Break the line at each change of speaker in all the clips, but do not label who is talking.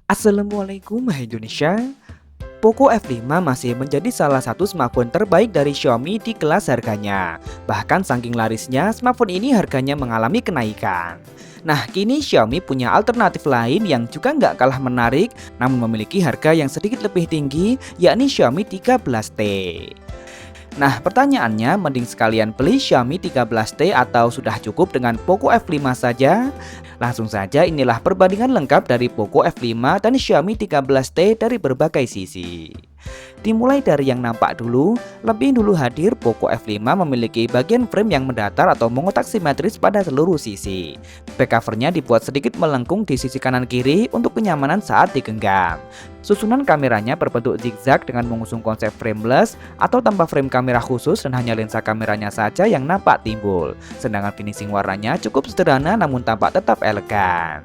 Assalamualaikum hai Indonesia. Poco F5 masih menjadi salah satu smartphone terbaik dari Xiaomi di kelas harganya. Bahkan saking larisnya, smartphone ini harganya mengalami kenaikan. Nah, kini Xiaomi punya alternatif lain yang juga nggak kalah menarik, namun memiliki harga yang sedikit lebih tinggi, yakni Xiaomi 13T. Nah, pertanyaannya, mending sekalian beli Xiaomi 13T atau sudah cukup dengan Poco F5 saja? Langsung saja inilah perbandingan lengkap dari Poco F5 dan Xiaomi 13T dari berbagai sisi. Dimulai dari yang nampak dulu, lebih dulu hadir Poco F5 memiliki bagian frame yang mendatar atau mengotak simetris pada seluruh sisi. Back covernya dibuat sedikit melengkung di sisi kanan kiri untuk kenyamanan saat digenggam. Susunan kameranya berbentuk zigzag dengan mengusung konsep frameless atau tanpa frame kamera khusus dan hanya lensa kameranya saja yang nampak timbul. Sedangkan finishing warnanya cukup sederhana namun tampak tetap elegan.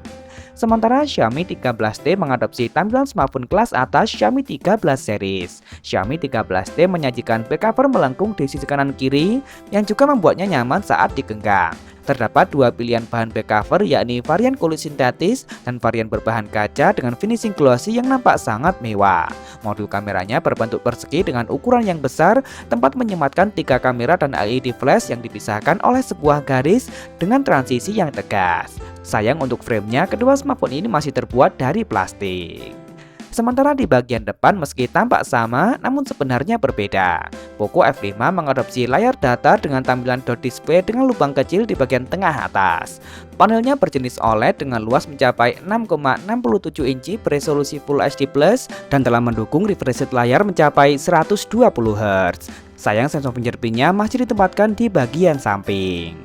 Sementara Xiaomi 13T mengadopsi tampilan smartphone kelas atas Xiaomi 13 series. Xiaomi 13T menyajikan back cover melengkung di sisi kanan kiri yang juga membuatnya nyaman saat digenggam. Terdapat dua pilihan bahan back cover, yakni varian kulit sintetis dan varian berbahan kaca dengan finishing glossy yang nampak sangat mewah. Modul kameranya berbentuk persegi dengan ukuran yang besar, tempat menyematkan 3 kamera dan LED flash yang dipisahkan oleh sebuah garis dengan transisi yang tegas. Sayang untuk framenya, kedua smartphone ini masih terbuat dari plastik. Sementara di bagian depan meski tampak sama, namun sebenarnya berbeda. Poco F5 mengadopsi layar datar dengan tampilan dot display dengan lubang kecil di bagian tengah atas. Panelnya berjenis OLED dengan luas mencapai 6,67 inci beresolusi Full HD+ dan telah mendukung refresh rate layar mencapai 120 Hz. Sayang sensor fingerprintnya masih ditempatkan di bagian samping.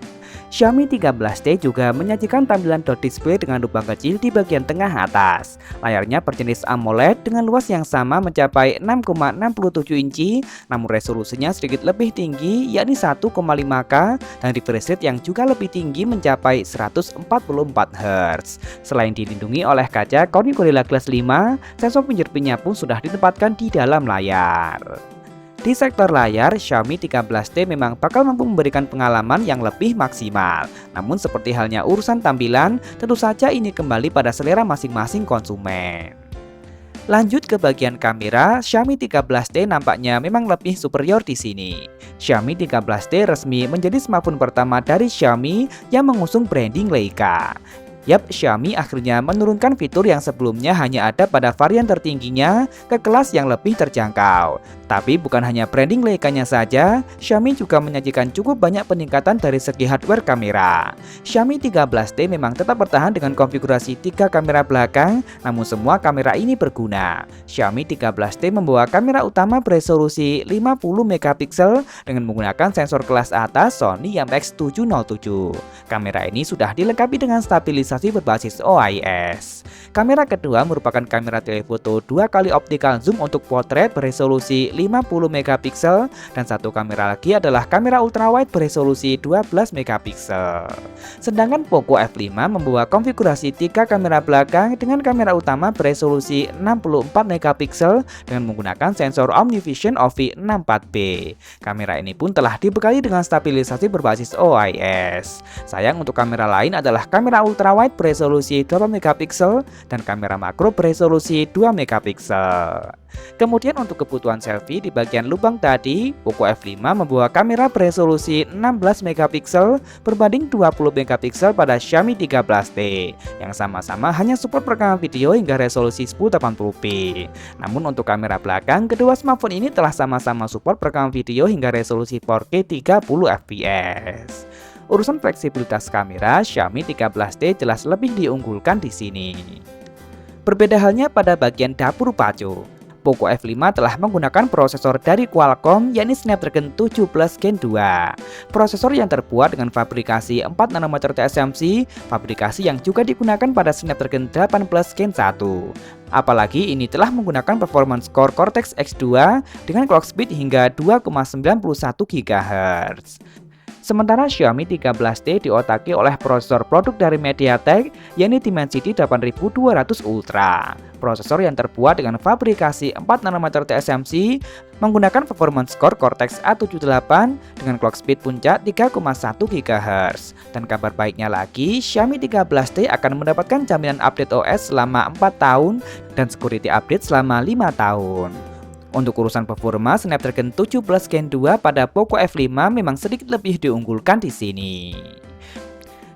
Xiaomi 13T juga menyajikan tampilan dot display dengan lubang kecil di bagian tengah atas. Layarnya berjenis AMOLED dengan luas yang sama mencapai 6,67 inci, namun resolusinya sedikit lebih tinggi yakni 1,5K dan refresh rate yang juga lebih tinggi mencapai 144 Hz. Selain dilindungi oleh kaca Corning Gorilla Glass 5, sensor fingerprintnya pun sudah ditempatkan di dalam layar. Di sektor layar, Xiaomi 13T memang bakal mampu memberikan pengalaman yang lebih maksimal. Namun seperti halnya urusan tampilan, tentu saja ini kembali pada selera masing-masing konsumen. Lanjut ke bagian kamera, Xiaomi 13T nampaknya memang lebih superior di sini. Xiaomi 13T resmi menjadi smartphone pertama dari Xiaomi yang mengusung branding Leica. Yap, Xiaomi akhirnya menurunkan fitur yang sebelumnya hanya ada pada varian tertingginya ke kelas yang lebih terjangkau. Tapi bukan hanya branding Leica-nya saja, Xiaomi juga menyajikan cukup banyak peningkatan dari segi hardware kamera. Xiaomi 13T memang tetap bertahan dengan konfigurasi 3 kamera belakang, namun semua kamera ini berguna. Xiaomi 13T membawa kamera utama beresolusi 50 megapiksel dengan menggunakan sensor kelas atas Sony IMX707. Kamera ini sudah dilengkapi dengan stabilisasi berbasis OIS. Kamera kedua merupakan kamera telefoto 2 kali optical zoom untuk potret beresolusi 50 megapiksel dan satu kamera lagi adalah kamera ultrawide beresolusi 12 megapiksel. Sedangkan Poco F5 membawa konfigurasi 3 kamera belakang dengan kamera utama beresolusi 64 megapiksel dengan menggunakan sensor OmniVision OV64B. Kamera ini pun telah dibekali dengan stabilisasi berbasis OIS. Sayang untuk kamera lain adalah kamera ultrawide beresolusi 8 megapiksel dan kamera makro beresolusi 2 megapiksel. Kemudian untuk kebutuhan selfie di bagian lubang tadi, Poco F5 membawa kamera beresolusi 16 megapiksel berbanding 20 megapiksel pada Xiaomi 13T yang sama-sama hanya support perekaman video hingga resolusi 1080p. Namun untuk kamera belakang, kedua smartphone ini telah sama-sama support perekaman video hingga resolusi 4K 30 fps. Urusan fleksibilitas kamera, Xiaomi 13T jelas lebih diunggulkan di sini. Berbeda halnya pada bagian dapur pacu. Poco F5 telah menggunakan prosesor dari Qualcomm yakni Snapdragon 7 Plus Gen 2. Prosesor yang terbuat dengan fabrikasi 4 nanometer TSMC, fabrikasi yang juga digunakan pada Snapdragon 8 Plus Gen 1. Apalagi ini telah menggunakan performance core Cortex X2 dengan clock speed hingga 2,91 GHz. Sementara Xiaomi 13T diotaki oleh prosesor produk dari MediaTek, yakni Dimensity 8200 Ultra. Prosesor yang terbuat dengan fabrikasi 4 nanometer TSMC menggunakan performance core Cortex A78 dengan clock speed puncak 3,1 GHz. Dan kabar baiknya lagi, Xiaomi 13T akan mendapatkan jaminan update OS selama 4 tahun dan security update selama 5 tahun. Untuk urusan performa, Snapdragon 17 Gen 2 pada Poco F5 memang sedikit lebih diunggulkan di sini.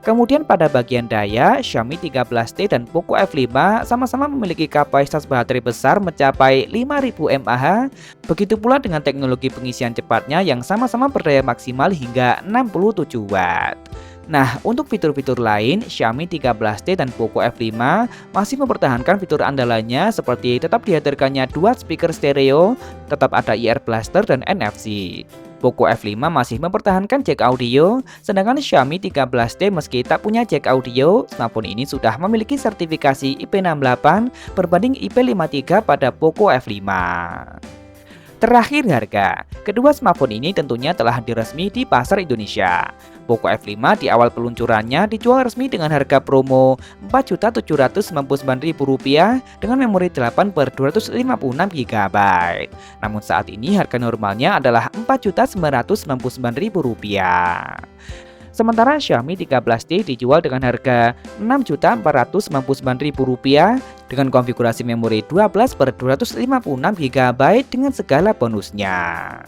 Kemudian pada bagian daya, Xiaomi 13T dan Poco F5 sama-sama memiliki kapasitas baterai besar mencapai 5000 mAh. Begitu pula dengan teknologi pengisian cepatnya yang sama-sama berdaya maksimal hingga 67 Watt. Nah, untuk fitur-fitur lain, Xiaomi 13T dan Poco F5 masih mempertahankan fitur andalannya seperti tetap dihadirkannya dua speaker stereo, tetap ada IR Blaster dan NFC. Poco F5 masih mempertahankan jack audio, sedangkan Xiaomi 13T meski tak punya jack audio, smartphone ini sudah memiliki sertifikasi IP68 berbanding IP53 pada Poco F5. Terakhir harga, kedua smartphone ini tentunya telah diresmi di pasar Indonesia. Poco F5 di awal peluncurannya dijual resmi dengan harga promo Rp4.799.000 dengan memori 8/256 GB. Namun saat ini harga normalnya adalah Rp4.999.000. Sementara Xiaomi 13T dijual dengan harga Rp6.499.000 dengan konfigurasi memori 12/256 GB dengan segala bonusnya.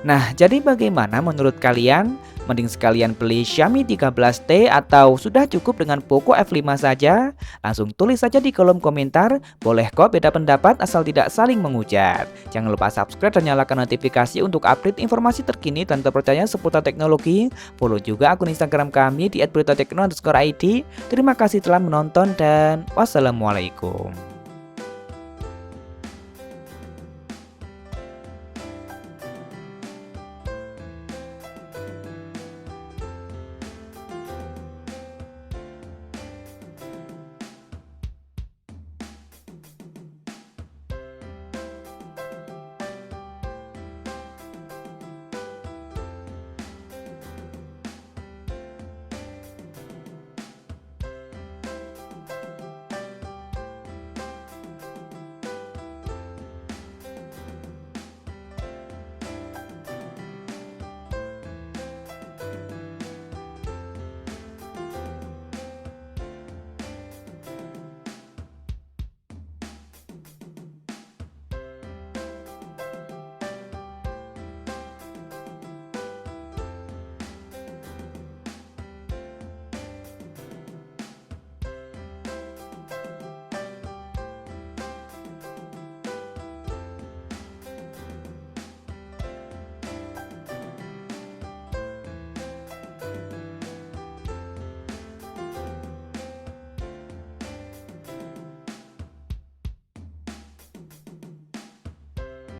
Nah, jadi bagaimana menurut kalian? Mending sekalian beli Xiaomi 13T atau sudah cukup dengan Poco F5 saja? Langsung tulis saja di kolom komentar, boleh kok beda pendapat asal tidak saling menghujat. Jangan lupa subscribe dan nyalakan notifikasi untuk update informasi terkini dan terpercaya seputar teknologi. Follow juga akun Instagram kami di @beritatekno_id. Terima kasih telah menonton dan wassalamualaikum.